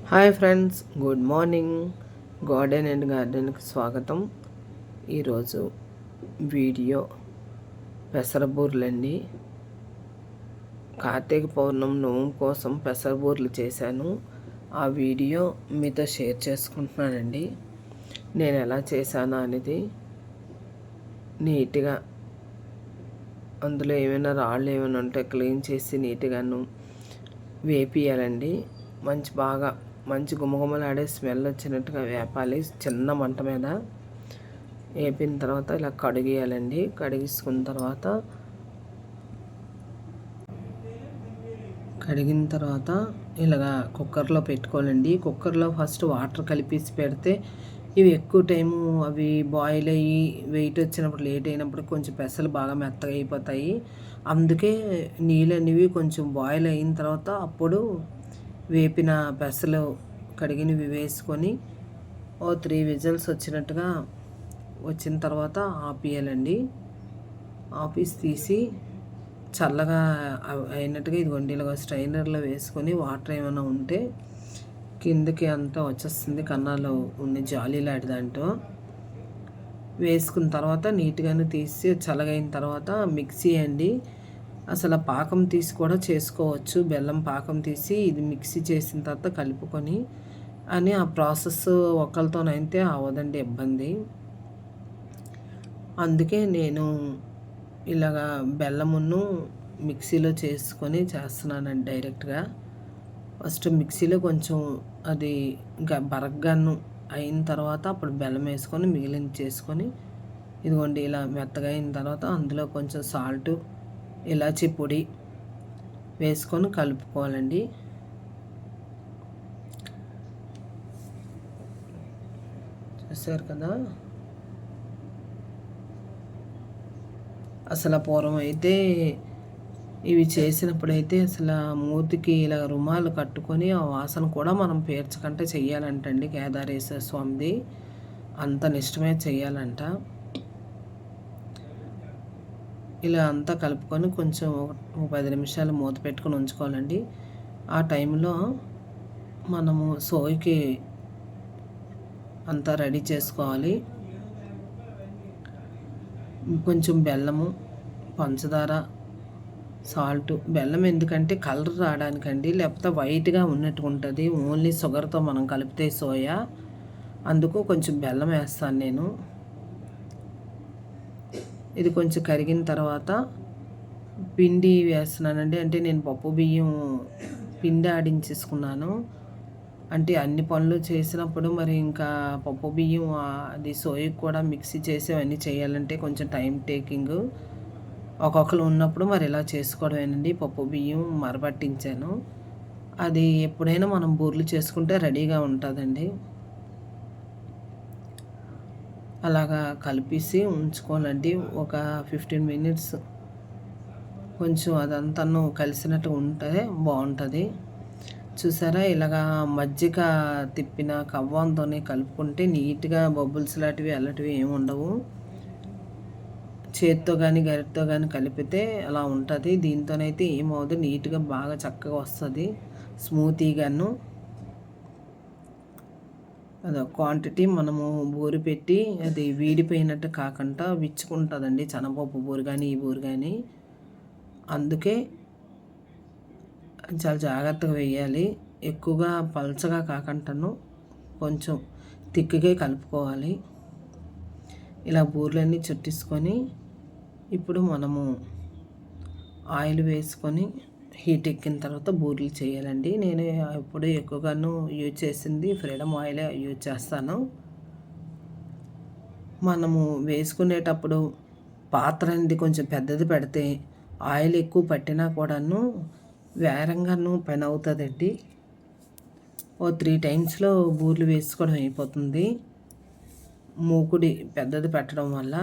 Hi friends, good morning. గార్డెన్కి స్వాగతం. ఈరోజు వీడియో పెసరబూర్లండి. కార్తీక పౌర్ణమి నోము కోసం పెసరబూర్లు చేశాను. ఆ వీడియో మీతో షేర్ చేసుకుంటున్నానండి. నేను ఎలా చేశాను అనేది నీట్గా, అందులో ఏమైనా రాళ్ళు ఏమైనా ఉంటే క్లీన్ చేసి నీట్గాను వేపియాలండి. మంచి గుమగుమలాడే స్మెల్ వచ్చినట్టుగా వేపాలి. చిన్న మంట మీద వేపిన తర్వాత ఇలా కడిగేయాలండి. కడిగిన తర్వాత ఇలాగా కుక్కర్లో పెట్టుకోవాలండి. కుక్కర్లో ఫస్ట్ వాటర్ కలిపేసి పెడితే ఇవి ఎక్కువ టైము అవి బాయిల్ అయ్యి వెయిట్ వచ్చినప్పుడు లేట్ అయినప్పుడు కొంచెం పెసలు బాగా మెత్తగా అయిపోతాయి. అందుకే నీళ్ళు అనేవి కొంచెం బాయిల్ అయిన తర్వాత అప్పుడు వేపిన పెసలు కడిగినవి వేసుకొని 3 విజిల్స్ వచ్చిన తర్వాత ఆపేయాలండి. ఆపేసి తీసి చల్లగా అయినట్టుగా ఇదిగోండి ఇలాగ స్ట్రైనర్లో వేసుకొని వాటర్ ఏమైనా ఉంటే కిందకి అంతా వచ్చేస్తుంది. కన్నాలో ఉన్న జాలీలాంటి దాంట్లో వేసుకున్న తర్వాత నీట్గానే తీసి చల్లగైన తర్వాత మిక్సీ అండి. అసలు పాకం తీసి కూడా చేసుకోవచ్చు. బెల్లం పాకం తీసి ఇది మిక్సీ చేసిన తర్వాత కలుపుకొని అని ఆ ప్రాసెస్ ఒకరితోనైతే అవ్వదండి, ఇబ్బంది. అందుకే నేను ఇలాగా బెల్లమును మిక్సీలో చేసుకొని చేస్తున్నానండి డైరెక్ట్గా. ఫస్ట్ మిక్సీలో కొంచెం అది బరగ్గాను అయిన తర్వాత అప్పుడు బెల్లం వేసుకొని మిగిలిన చేసుకొని ఇదిగోండి ఇలా మెత్తగా అయిన తర్వాత అందులో కొంచెం సాల్టు, ఇలాచీ పొడి వేసుకొని కలుపుకోవాలండి. చూసారు కదా, అసలు పూర్వం అయితే ఇవి చేసినప్పుడైతే అసలు మూతికి ఇలా రుమాలు కట్టుకొని ఆ వాసన కూడా మనం పేర్చకంటే చెయ్యాలంటండి. కేదారేశ్వర స్వామిది అంత నిష్టమే చెయ్యాలంట. ఇలా అంతా కలుపుకొని కొంచెం 10 నిమిషాలు మూత పెట్టుకొని ఉంచుకోవాలండి. ఆ టైంలో మనము సోయికి అంతా రెడీ చేసుకోవాలి. కొంచెం బెల్లము, పంచదార, సాల్ట్. బెల్లం ఎందుకంటే కలర్ రావడానికండి, లేకపోతే వైట్గా ఉన్నట్టుగా ఉంటుంది. ఓన్లీ షుగర్తో మనం కలిపితే సోయా, అందుకు కొంచెం బెల్లం వేస్తాను నేను. ఇది కొంచెం కరిగిన తర్వాత పిండి వేస్తున్నానండి. అంటే నేను పప్పు బియ్యం పిండి ఆడించేసుకున్నాను. అంటే అన్ని పనులు చేసినప్పుడు మరి ఇంకా పప్పు బియ్యం అది సోయకు కూడా మిక్సీ చేసి అవన్నీ చేయాలంటే కొంచెం టైం టేకింగ్. ఒక్కొక్కరు ఉన్నప్పుడు మరి ఇలా చేసుకోవడమేనండి. పప్పు బియ్యం మరబట్టించాను. అది ఎప్పుడైనా మనం బూర్లు చేసుకుంటే రెడీగా ఉంటుందండి. అలాగా కలిపేసి ఉంచుకోవాలండి. ఒక 15 మినిట్స్ కొంచెం అదంతా కలిసినట్టు ఉంటే బాగుంటుంది. చూసారా, ఇలాగా మజ్జిగ తిప్పిన కవ్వంతోనే కలుపుకుంటే నీట్గా బబుల్స్ లాంటివి అలాంటివి ఏమి ఉండవు. చేత్తో కానీ గరిటతో కానీ కలిపితే అలా ఉంటుంది. దీంతోనైతే ఏమవుతుంది, నీట్గా బాగా చక్కగా వస్తుంది, స్మూతీగాను. అదో క్వాంటిటీ మనము బూరి పెట్టి అది వీడిపోయినట్టు కాకుండా విచ్చుకుంటుందండి, శనగపప్పు బూరు కానీ ఈ బూరు కానీ. అందుకే చాలా జాగ్రత్తగా వేయాలి. ఎక్కువగా పల్చగా కాకుండాను కొంచెం తిక్కుగా కలుపుకోవాలి. ఇలా బూర్లన్నీ చుట్టేసుకొని ఇప్పుడు మనము ఆయిల్ వేసుకొని హీట్ ఎక్కిన తర్వాత బూరెలు చేయాలండి. నేను ఎప్పుడు ఎక్కువగాను యూజ్ చేసింది ఫ్రీడమ్ ఆయిలే యూజ్ చేస్తాను. మనము వేసుకునేటప్పుడు పాత్ర అనేది కొంచెం పెద్దది పెడితే ఆయిల్ ఎక్కువ పట్టినా కూడాను వేరంగాను పని అవుతుందండి. 3 టైమ్స్లో బూరెలు వేసుకోవడం అయిపోతుంది. మూకుడి పెద్దది పెట్టడం వల్ల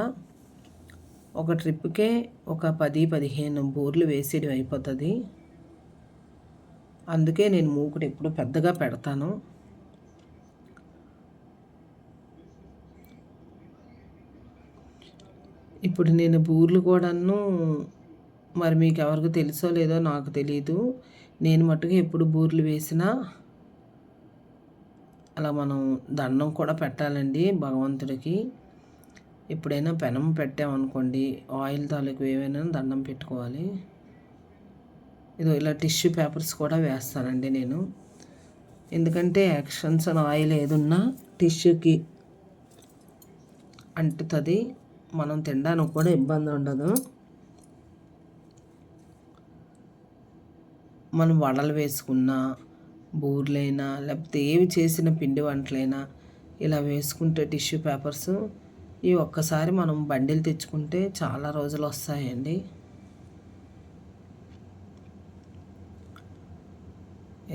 ఒక ట్రిప్కే ఒక 10-15 బూరెలు వేసేయడం అయిపోతుంది. అందుకే నేను మూకుడు ఎప్పుడు పెద్దగా పెడతాను. ఇప్పుడు నేను బూరెలు కూడాను మరి మీకు ఎవరికి తెలుసో లేదో నాకు తెలీదు. నేను మట్టుకు ఎప్పుడు బూరెలు వేసినా అలా మనం దండం కూడా పెట్టాలండి భగవంతుడికి. ఎప్పుడైనా పెనం పెట్టామనుకోండి, ఆయిల్ తాలూకు ఏవైనా దండం పెట్టుకోవాలి. ఇలా టిష్యూ పేపర్స్ కూడా వేస్తానండి నేను. ఎందుకంటే యాక్షన్స్ అని ఆయిల్ ఏదున్నా టిష్యూకి అంటుతుంది, మనం తినడానికి కూడా ఇబ్బంది ఉండదు. మనం వడలు వేసుకున్నా, బూర్లైనా, లేకపోతే ఏవి చేసిన పిండి వంటలైనా ఇలా వేసుకుంటే టిష్యూ పేపర్స్ ఇవి ఒక్కసారి మనం బండిలు తెచ్చుకుంటే చాలా రోజులు వస్తాయండి.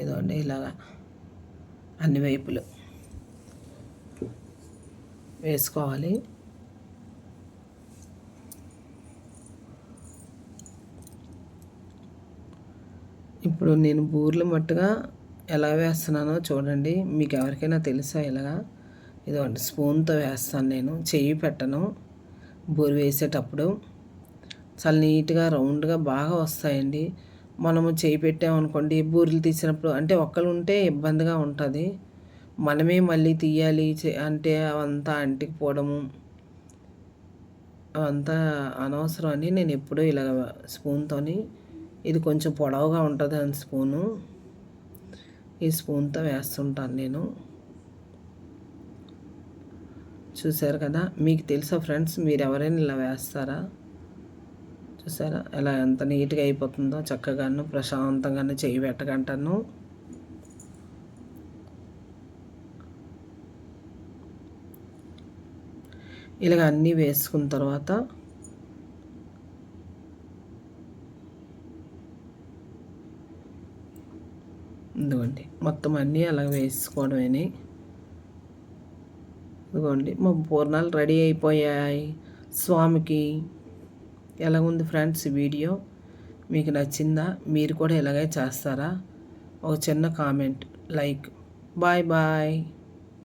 ఏదో అండి ఇలాగా అన్ని వైపులు వేసుకోవాలి. ఇప్పుడు నేను బూర్లు మట్టుగా ఎలా వేస్తున్నానో చూడండి. మీకు ఎవరికైనా తెలుసా ఇలాగా? ఇదిగోండి స్పూన్తో వేస్తాను నేను, చెయ్యి పెట్టను. బూరి వేసేటప్పుడు చాలా నీట్గా రౌండ్గా బాగా వస్తాయండి. మనము చెయ్యి పెట్టామనుకోండి, బూరెలు తీసినప్పుడు అంటే ఒక్కరు ఉంటే ఇబ్బందిగా ఉంటుంది. మనమే మళ్ళీ తీయాలి అంటే అవంతా అంటికిపోవడము అవంతా అనవసరం అని నేను ఎప్పుడూ ఇలా స్పూన్తోని, ఇది కొంచెం పొడవుగా ఉంటుంది అని స్పూను, ఈ స్పూన్తో వేస్తుంటాను నేను. చూసారు కదా? మీకు తెలుసా ఫ్రెండ్స్, మీరు ఎవరైనా ఇలా వేస్తారా? చూసారా ఎలా ఎంత నీట్గా అయిపోతుందో, చక్కగాను ప్రశాంతంగాను చెయ్యి పెట్టకంటాను. ఇలాగ అన్నీ వేసుకున్న తర్వాత ఇదిగోండి మొత్తం అన్నీ అలా వేసుకోవడమేని. ఇదిగోండి మా పూర్ణాలు రెడీ అయిపోయాయి స్వామికి. ఎలా ఉంది ఫ్రెండ్స్ వీడియో? మీకు నచ్చిందా? మీరు కూడా ఇలాగే చేస్తారా? ఒక చిన్న కామెంట్, లైక్. Bye bye.